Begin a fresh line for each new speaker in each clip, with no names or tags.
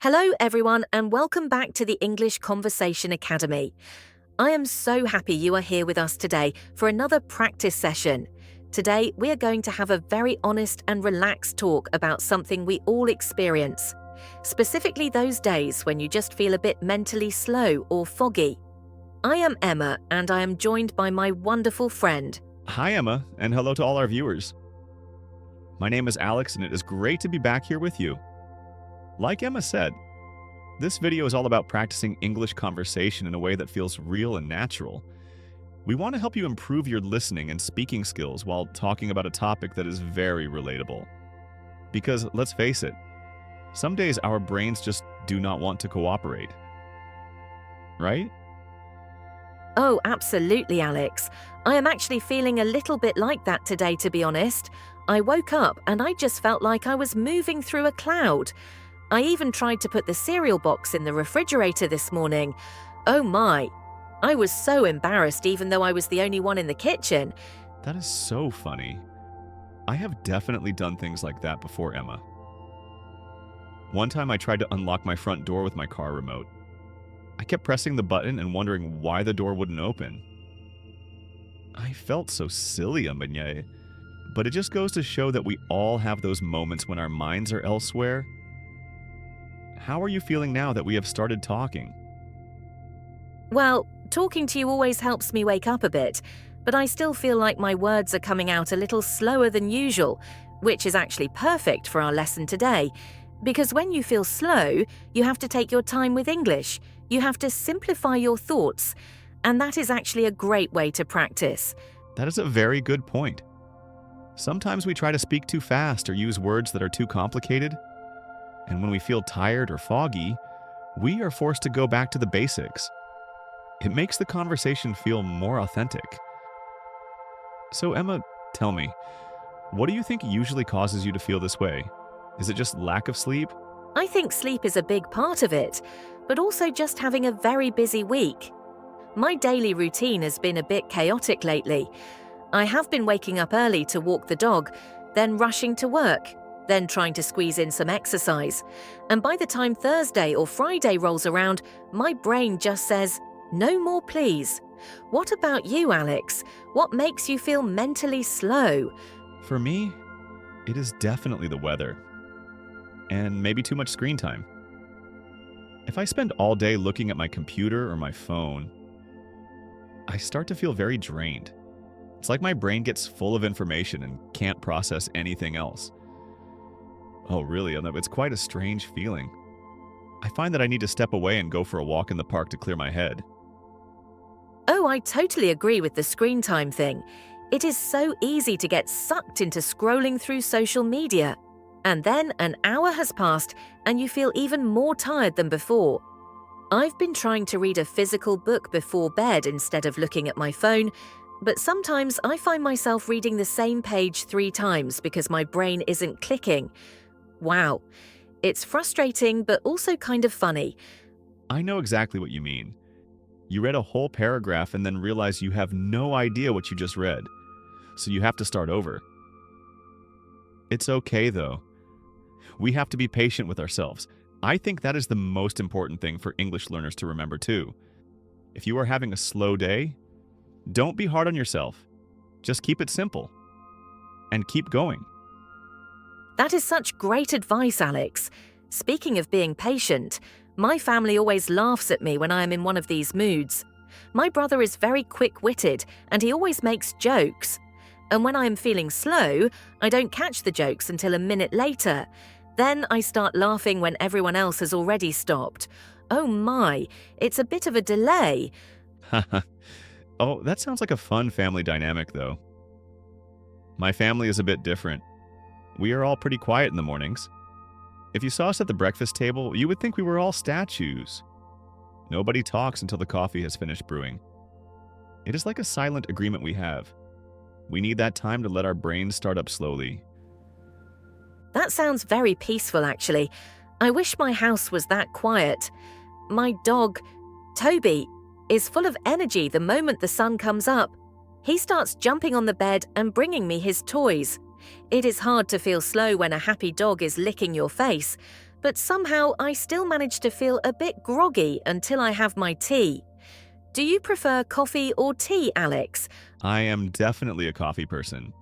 Hello, everyone, and welcome back to the English Conversation Academy. I am so happy you are here with us today for another practice session. Today, we are going to have a very honest and relaxed talk about something we all experience, specifically those days when you just feel a bit mentally slow or foggy. I am Emma, and I am joined by my wonderful friend.
Hi, Emma, and hello to all our viewers. My name is Alex, and it is great to be back here with you. Like Emma said, this video is all about practicing English conversation in a way that feels real and natural. We want to help you improve your listening and speaking skills while talking about a topic that is very relatable. Because, let's face it, some days our brains just do not want to cooperate. Right?
Oh, absolutely, Alex. I am actually feeling a little bit like that today, to be honest. I woke up and I just felt like I was moving through a cloud. I even tried to put the cereal box in the refrigerator this morning. Oh my! I was so embarrassed even though I was the only one in the kitchen.
That is so funny. I have definitely done things like that before, Emma. One time I tried to unlock my front door with my car remote. I kept pressing the button and wondering why the door wouldn't open. I felt so silly, Amanya, but it just goes to show that we all have those moments when our minds are elsewhere. How are you feeling now that we have started talking?
Well, talking to you always helps me wake up a bit, but I still feel like my words are coming out a little slower than usual, which is actually perfect for our lesson today. Because when you feel slow, you have to take your time with English. You have to simplify your thoughts, and that is actually a great way to practice.
That is a very good point. Sometimes we try to speak too fast or use words that are too complicated. And when we feel tired or foggy, we are forced to go back to the basics. It makes the conversation feel more authentic. So Emma, tell me, what do you think usually causes you to feel this way? Is it just lack of sleep?
I think sleep is a big part of it, but also just having a very busy week. My daily routine has been a bit chaotic lately. I have been waking up early to walk the dog, then rushing to work, then trying to squeeze in some exercise. And by the time Thursday or Friday rolls around, my brain just says, "No more, please." What about you, Alex? What makes you feel mentally slow?
For me, it is definitely the weather. And maybe too much screen time. If I spend all day looking at my computer or my phone, I start to feel very drained. It's like my brain gets full of information and can't process anything else. Oh, really? It's quite a strange feeling. I find that I need to step away and go for a walk in the park to clear my head.
Oh, I totally agree with the screen time thing. It is so easy to get sucked into scrolling through social media. And then an hour has passed and you feel even more tired than before. I've been trying to read a physical book before bed instead of looking at my phone, but sometimes I find myself reading the same page 3 times because my brain isn't clicking. Wow. It's frustrating, but also kind of funny.
I know exactly what you mean. You read a whole paragraph and then realize you have no idea what you just read, so you have to start over. It's okay, though. We have to be patient with ourselves. I think that is the most important thing for English learners to remember, too. If you are having a slow day, don't be hard on yourself. Just keep it simple. And keep going.
That is such great advice, Alex. Speaking of being patient, my family always laughs at me when I am in one of these moods. My brother is very quick-witted and he always makes jokes. And when I am feeling slow, I don't catch the jokes until a minute later. Then I start laughing when everyone else has already stopped. Oh my, it's a bit of a delay.
Oh, that sounds like a fun family dynamic, though. My family is a bit different. We are all pretty quiet in the mornings. If you saw us at the breakfast table, you would think we were all statues. Nobody talks until the coffee has finished brewing. It is like a silent agreement we have. We need that time to let our brains start up slowly.
That sounds very peaceful, actually. I wish my house was that quiet. My dog, Toby, is full of energy the moment the sun comes up. He starts jumping on the bed and bringing me his toys. It is hard to feel slow when a happy dog is licking your face, but somehow I still manage to feel a bit groggy until I have my tea. Do you prefer coffee or tea, Alex?
I am definitely a coffee person.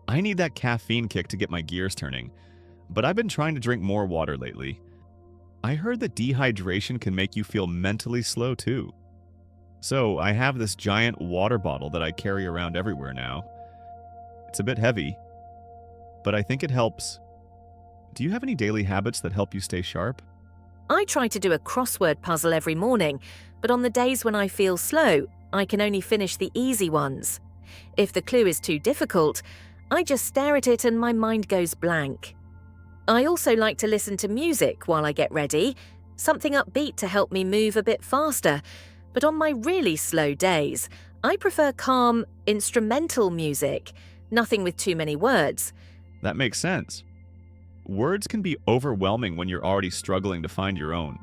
I need that caffeine kick to get my gears turning, but I've been trying to drink more water lately. I heard that dehydration can make you feel mentally slow too. So I have this giant water bottle that I carry around everywhere now. It's a bit heavy, but I think it helps. Do you have any daily habits that help you stay sharp?
I try to do a crossword puzzle every morning, but on the days when I feel slow, I can only finish the easy ones. If the clue is too difficult, I just stare at it and my mind goes blank. I also like to listen to music while I get ready, something upbeat to help me move a bit faster. But on my really slow days, I prefer calm, instrumental music, nothing with too many words.
That makes sense. Words can be overwhelming when you're already struggling to find your own.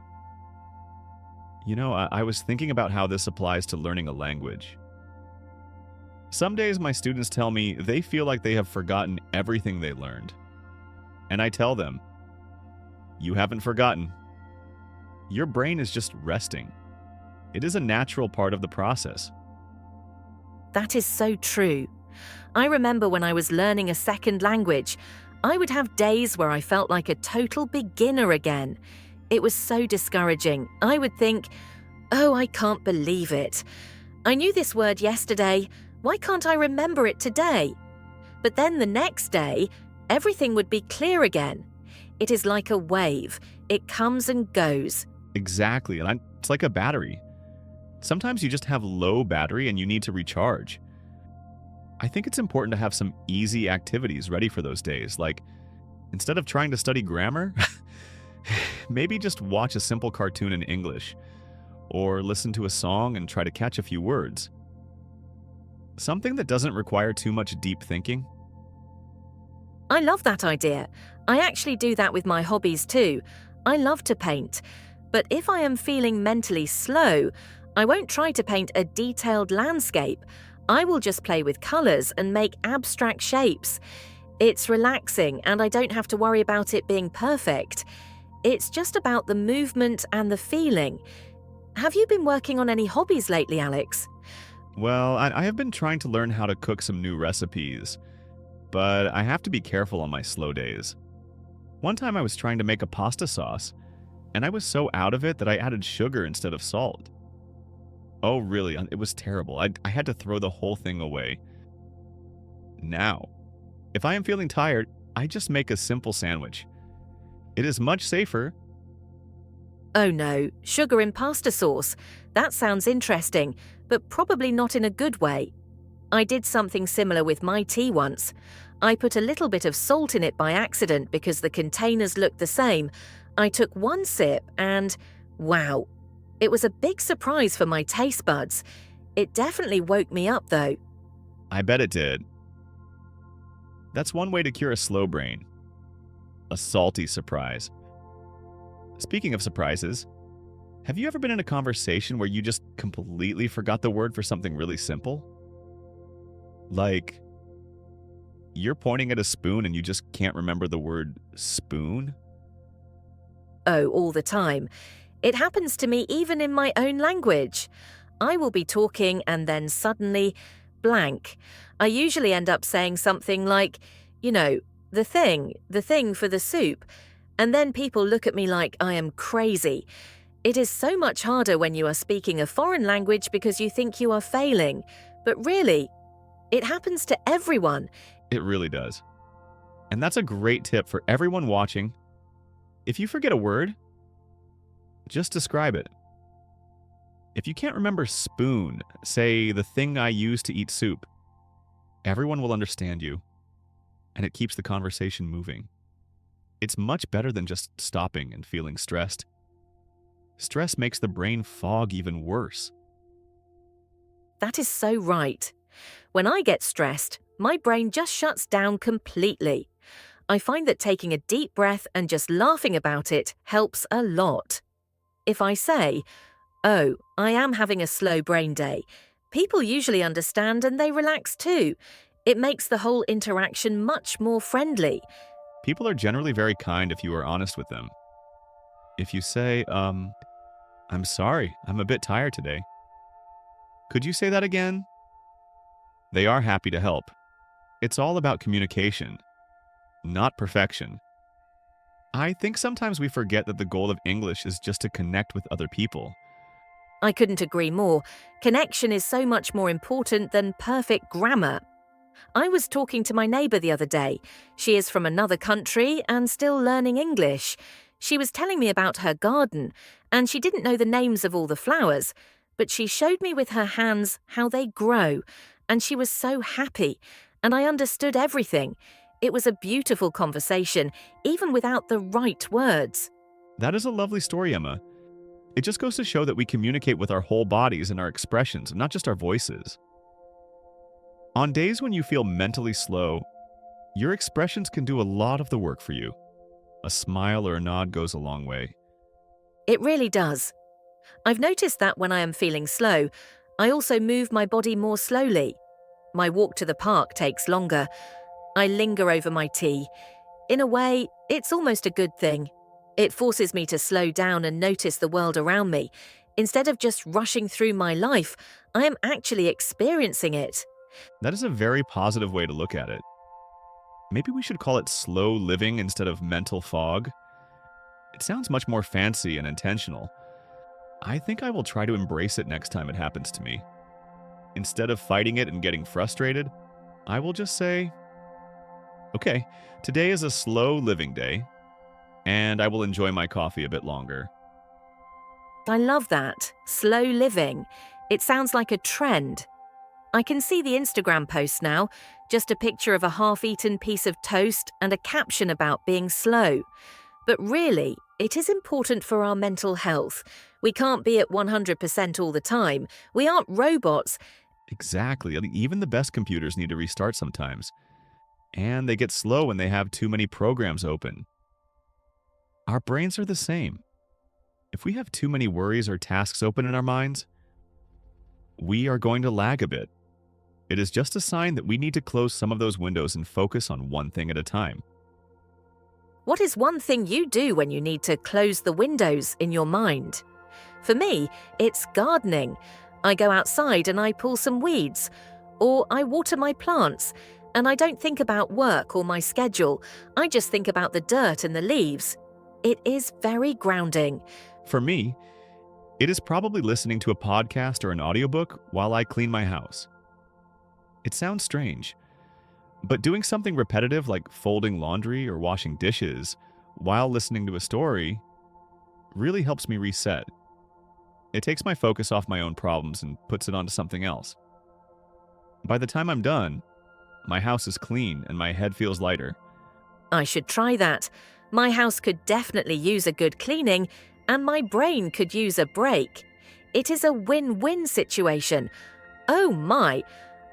I was thinking about how this applies to learning a language. Some days my students tell me they feel like they have forgotten everything they learned. And I tell them, you haven't forgotten. Your brain is just resting. It is a natural part of the process.
That is so true. I remember when I was learning a second language, I would have days where I felt like a total beginner again. It was so discouraging. I would think, oh, I can't believe it. I knew this word yesterday. Why can't I remember it today? But then the next day, everything would be clear again. It is like a wave. It comes and goes.
Exactly, and it's like a battery. Sometimes you just have low battery and you need to recharge. I think it's important to have some easy activities ready for those days, like instead of trying to study grammar, maybe just watch a simple cartoon in English, or listen to a song and try to catch a few words. Something that doesn't require too much deep thinking.
I love that idea. I actually do that with my hobbies too. I love to paint. But if I am feeling mentally slow, I won't try to paint a detailed landscape. I will just play with colours and make abstract shapes. It's relaxing and I don't have to worry about it being perfect. It's just about the movement and the feeling. Have you been working on any hobbies lately, Alex?
Well, I have been trying to learn how to cook some new recipes, but I have to be careful on my slow days. One time I was trying to make a pasta sauce, and I was so out of it that I added sugar instead of salt. Oh, really? It was terrible. I had to throw the whole thing away. Now, if I am feeling tired, I just make a simple sandwich. It is much safer.
Oh no, sugar in pasta sauce. That sounds interesting, but probably not in a good way. I did something similar with my tea once. I put a little bit of salt in it by accident because the containers looked the same. I took one sip and, wow, it was a big surprise for my taste buds. It definitely woke me up though.
I bet it did. That's one way to cure a slow brain. A salty surprise. Speaking of surprises, have you ever been in a conversation where you just completely forgot the word for something really simple? Like, you're pointing at a spoon and you just can't remember the word spoon?
Oh, all the time. It happens to me even in my own language. I will be talking and then suddenly, blank. I usually end up saying something like, the thing for the soup. And then people look at me like I am crazy. It is so much harder when you are speaking a foreign language because you think you are failing. But really, it happens to everyone.
It really does. And that's a great tip for everyone watching. If you forget a word, just describe it. If you can't remember spoon, say the thing I use to eat soup. Everyone will understand you, and it keeps the conversation moving. It's much better than just stopping and feeling stressed. Stress makes the brain fog even worse.
That is so right. When I get stressed, my brain just shuts down completely. I find that taking a deep breath and just laughing about it helps a lot. If I say, oh, I am having a slow brain day, people usually understand and they relax too. It makes the whole interaction much more friendly.
People are generally very kind if you are honest with them. If you say, I'm sorry, I'm a bit tired today. Could you say that again? They are happy to help. It's all about communication, not perfection. I think sometimes we forget that the goal of English is just to connect with other people.
I couldn't agree more. Connection is so much more important than perfect grammar. I was talking to my neighbour the other day. She is from another country and still learning English. She was telling me about her garden, and she didn't know the names of all the flowers, but she showed me with her hands how they grow, and she was so happy, and I understood everything. It was a beautiful conversation, even without the right words.
That is a lovely story, Emma. It just goes to show that we communicate with our whole bodies and our expressions, not just our voices. On days when you feel mentally slow, your expressions can do a lot of the work for you. A smile or a nod goes a long way.
It really does. I've noticed that when I am feeling slow, I also move my body more slowly. My walk to the park takes longer. I linger over my tea. In a way, it's almost a good thing. It forces me to slow down and notice the world around me. Instead of just rushing through my life, I am actually experiencing it.
That is a very positive way to look at it. Maybe we should call it slow living instead of mental fog. It sounds much more fancy and intentional. I think I will try to embrace it next time it happens to me. Instead of fighting it and getting frustrated, I will just say, okay, today is a slow living day, and I will enjoy my coffee a bit longer.
I love that. Slow living. It sounds like a trend. I can see the Instagram post now, just a picture of a half-eaten piece of toast and a caption about being slow. But really, it is important for our mental health. We can't be at 100% all the time. We aren't robots.
Exactly. I mean, even the best computers need to restart sometimes. And they get slow when they have too many programs open. Our brains are the same. If we have too many worries or tasks open in our minds, we are going to lag a bit. It is just a sign that we need to close some of those windows and focus on one thing at a time.
What is one thing you do when you need to close the windows in your mind? For me, it's gardening. I go outside and I pull some weeds, or I water my plants, and I don't think about work or my schedule. I just think about the dirt and the leaves. It is very grounding.
For me, it is probably listening to a podcast or an audiobook while I clean my house. It sounds strange, but doing something repetitive like folding laundry or washing dishes while listening to a story really helps me reset. It takes my focus off my own problems and puts it onto something else. By the time I'm done, my house is clean and my head feels lighter.
I should try that. My house could definitely use a good cleaning, and my brain could use a break. It is a win-win situation. Oh my!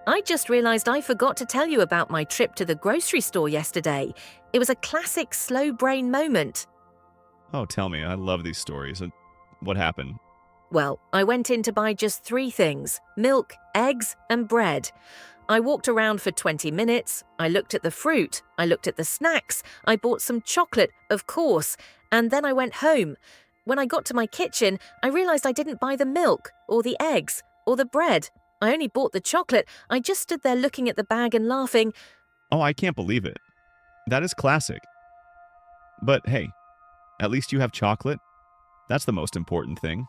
I just realized I forgot to tell you about my trip to the grocery store yesterday. It was a classic slow brain moment.
Oh, tell me, I love these stories. What happened?
Well, I went in to buy just 3 things: milk, eggs, and bread. I walked around for 20 minutes, I looked at the fruit, I looked at the snacks, I bought some chocolate, of course, and then I went home. When I got to my kitchen, I realized I didn't buy the milk, or the eggs, or the bread. I only bought the chocolate. I just stood there looking at the bag and laughing.
Oh, I can't believe it. That is classic. But hey, at least you have chocolate. That's the most important thing.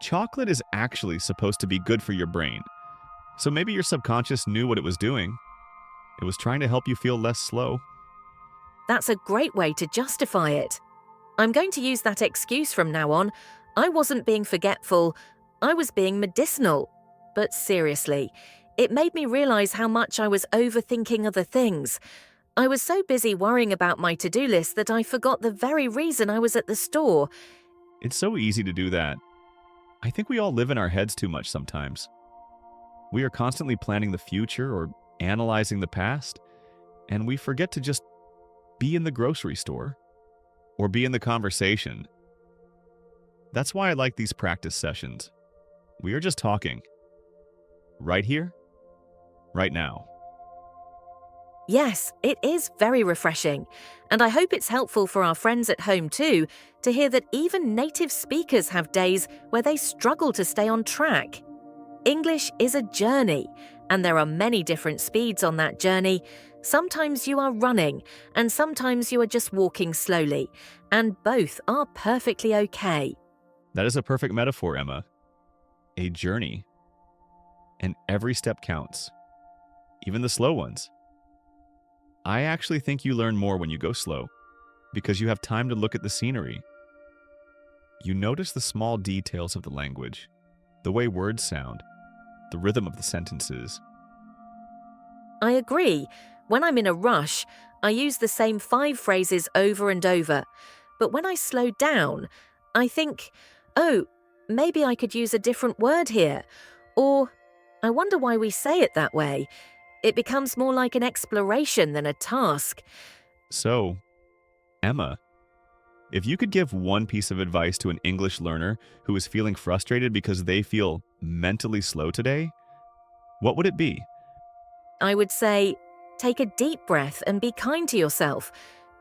Chocolate is actually supposed to be good for your brain. So maybe your subconscious knew what it was doing. It was trying to help you feel less slow.
That's a great way to justify it. I'm going to use that excuse from now on. I wasn't being forgetful. I was being medicinal. But seriously, it made me realize how much I was overthinking other things. I was so busy worrying about my to-do list that I forgot the very reason I was at the store.
It's so easy to do that. I think we all live in our heads too much sometimes. We are constantly planning the future or analyzing the past, and we forget to just be in the grocery store or be in the conversation. That's why I like these practice sessions. We are just talking. Right here, right now.
Yes, it is very refreshing, and I hope it's helpful for our friends at home too to hear that even native speakers have days where they struggle to stay on track. English is a journey, and there are many different speeds on that journey. Sometimes you are running, and sometimes you are just walking slowly, and both are perfectly okay.
That is a perfect metaphor, Emma. A journey. And every step counts, even the slow ones. I actually think you learn more when you go slow, because you have time to look at the scenery. You notice the small details of the language, the way words sound, the rhythm of the sentences.
I agree. When I'm in a rush, I use the same 5 phrases over and over. But when I slow down, I think, oh, maybe I could use a different word here. Or, I wonder why we say it that way. It becomes more like an exploration than a task.
So, Emma, if you could give one piece of advice to an English learner who is feeling frustrated because they feel mentally slow today, what would it be?
I would say, take a deep breath and be kind to yourself.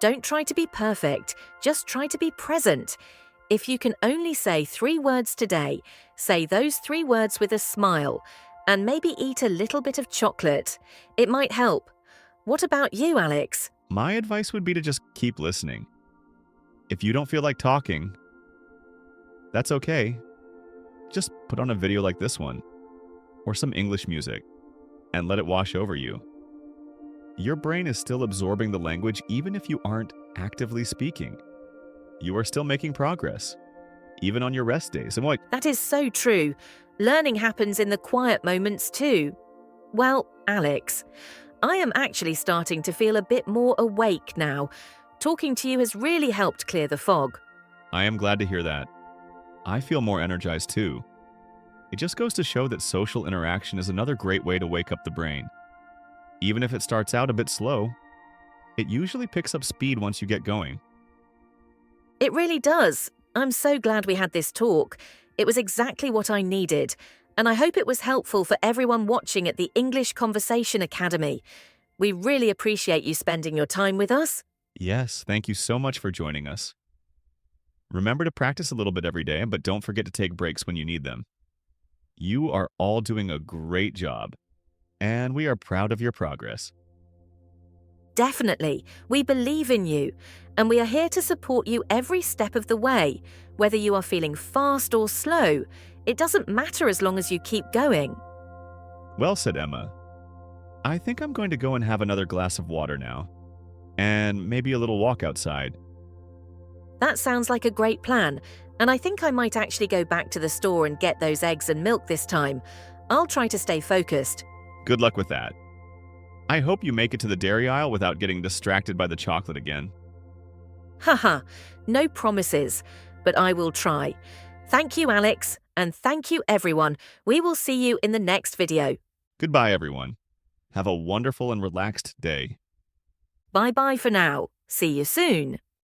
Don't try to be perfect, just try to be present. If you can only say 3 words today, say those 3 words with a smile, and maybe eat a little bit of chocolate. It might help. What about you, Alex?
My advice would be to just keep listening. If you don't feel like talking, that's okay. Just put on a video like this one, or some English music, and let it wash over you. Your brain is still absorbing the language even if you aren't actively speaking. You are still making progress, even on your rest days. And what?
That is so true. Learning happens in the quiet moments too. Well, Alex, I am actually starting to feel a bit more awake now. Talking to you has really helped clear the fog.
I am glad to hear that. I feel more energized too. It just goes to show that social interaction is another great way to wake up the brain. Even if it starts out a bit slow, it usually picks up speed once you get going.
It really does. I'm so glad we had this talk. It was exactly what I needed, and I hope it was helpful for everyone watching at the English Conversation Academy. We really appreciate you spending your time with us.
Yes, thank you so much for joining us. Remember to practice a little bit every day, but don't forget to take breaks when you need them. You are all doing a great job, and we are proud of your progress.
Definitely, we believe in you, and we are here to support you every step of the way. Whether you are feeling fast or slow, it doesn't matter as long as you keep going.
Well said, Emma. I think I'm going to go and have another glass of water now, and maybe a little walk outside.
That sounds like a great plan, and I think I might actually go back to the store and get those eggs and milk this time. I'll try to stay focused.
Good luck with that. I hope you make it to the dairy aisle without getting distracted by the chocolate again.
Haha, no promises, but I will try. Thank you, Alex, and thank you, everyone. We will see you in the next video.
Goodbye, everyone. Have a wonderful and relaxed day.
Bye-bye for now. See you soon.